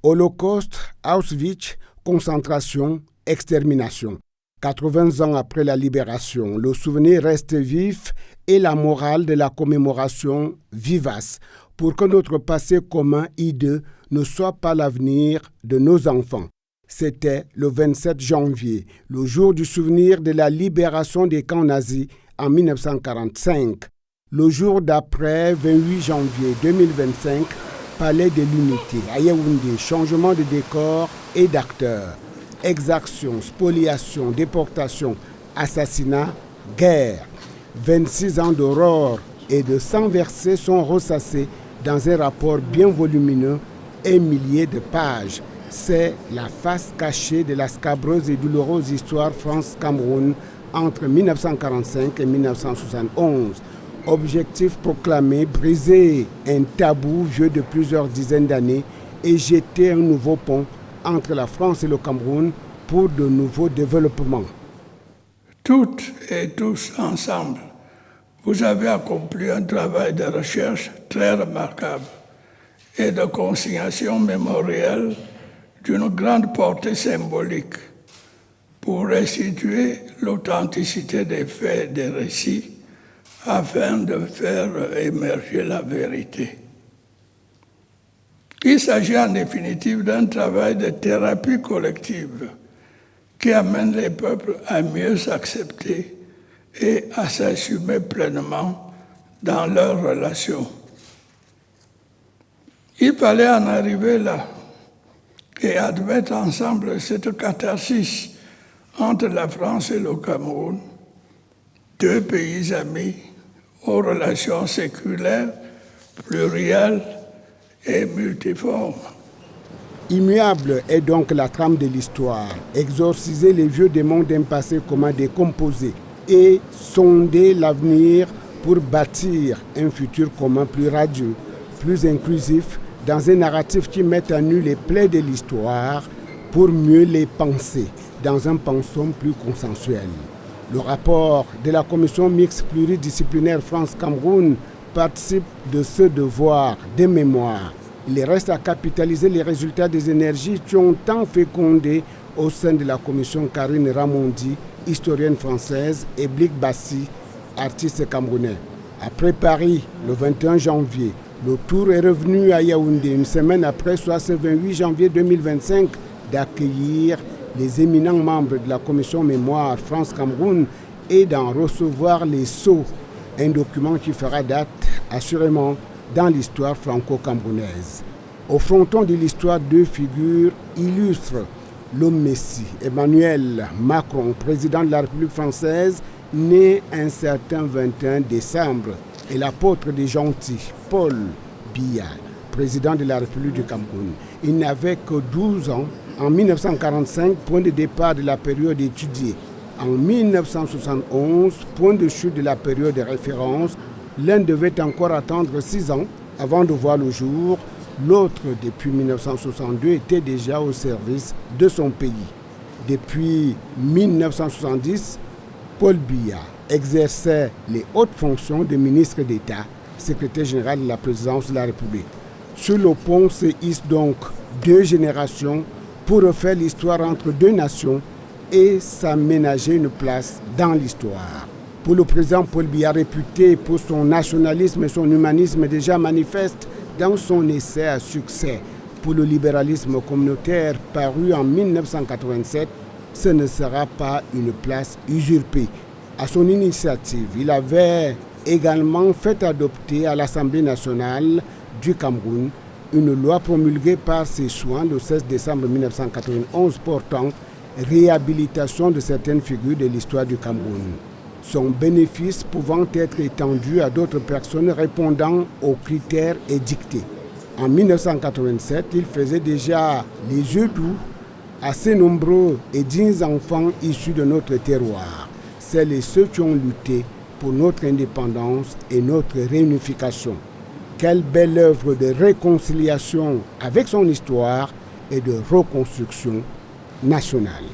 Holocauste, Auschwitz, concentration, extermination. 80 ans après la libération, le souvenir reste vif et la morale de la commémoration vivace pour que notre passé commun hideux ne soit pas l'avenir de nos enfants. C'était le 27 janvier, le jour du souvenir de la libération des camps nazis en 1945. Le jour d'après, 28 janvier 2025, Palais de l'Unité, à Yaoundé, changement de décor et d'acteurs. Exaction, spoliation, déportation, assassinat, guerre. 26 ans d'aurore et de sang versé sont ressassés dans un rapport bien volumineux et milliers de pages. C'est la face cachée de la scabreuse et douloureuse histoire France-Cameroun entre 1945 et 1971. Objectif proclamé, briser un tabou vieux de plusieurs dizaines d'années et jeter un nouveau pont entre la France et le Cameroun pour de nouveaux développements. Toutes et tous ensemble, vous avez accompli un travail de recherche très remarquable et de consignation mémorielle d'une grande portée symbolique pour restituer l'authenticité des faits et des récits afin de faire émerger la vérité. Il s'agit en définitive d'un travail de thérapie collective qui amène les peuples à mieux s'accepter et à s'assumer pleinement dans leurs relations. Il fallait en arriver là et admettre ensemble cette catharsis entre la France et le Cameroun, deux pays amis aux relations séculaires, plurielles et multiformes. Immuable est donc la trame de l'histoire, exorciser les vieux démons d'un passé commun décomposé et sonder l'avenir pour bâtir un futur commun plus radieux, plus inclusif, dans un narratif qui met à nu les plaies de l'histoire pour mieux les penser, dans un pensum plus consensuel. Le rapport de la commission mixte pluridisciplinaire France-Cameroun participe de ce devoir de mémoire. Il reste à capitaliser les résultats des énergies qui ont tant fécondé au sein de la commission Karine Ramondi, historienne française, et Blik Bassi, artiste camerounais. Après Paris, le 21 janvier, le tour est revenu à Yaoundé une semaine après, soit ce 28 janvier 2025, d'accueillir les éminents membres de la commission mémoire France-Cameroun et d'en recevoir les sceaux, un document qui fera date assurément dans l'histoire franco-camerounaise. Au fronton de l'histoire, deux figures illustrent l'homme messie, Emmanuel Macron, président de la République française, né un certain 21 décembre, et l'apôtre des gentils, Paul Biya, président de la République du Cameroun. Il n'avait que 12 ans en 1945, point de départ de la période étudiée. En 1971, point de chute de la période de référence. L'un devait encore attendre 6 ans avant de voir le jour. L'autre, depuis 1962, était déjà au service de son pays. Depuis 1970, Paul Biya exerçait les hautes fonctions de ministre d'État, secrétaire général de la présidence de la République. Sur le pont se hissent donc deux générations pour refaire l'histoire entre deux nations et s'aménager une place dans l'histoire. Pour le président Paul Biya, réputé pour son nationalisme et son humanisme déjà manifeste dans son essai à succès pour le libéralisme communautaire paru en 1987, ce ne sera pas une place usurpée. À son initiative, il avait également fait adopter à l'Assemblée nationale du Cameroun une loi promulguée par ses soins le 16 décembre 1991 portant réhabilitation de certaines figures de l'histoire du Cameroun. Son bénéfice pouvant être étendu à d'autres personnes répondant aux critères édictés. En 1987, il faisait déjà les yeux doux à ces nombreux et dignes enfants issus de notre terroir. Celles et ceux qui ont lutté pour notre indépendance et notre réunification. Quelle belle œuvre de réconciliation avec son histoire et de reconstruction nationale.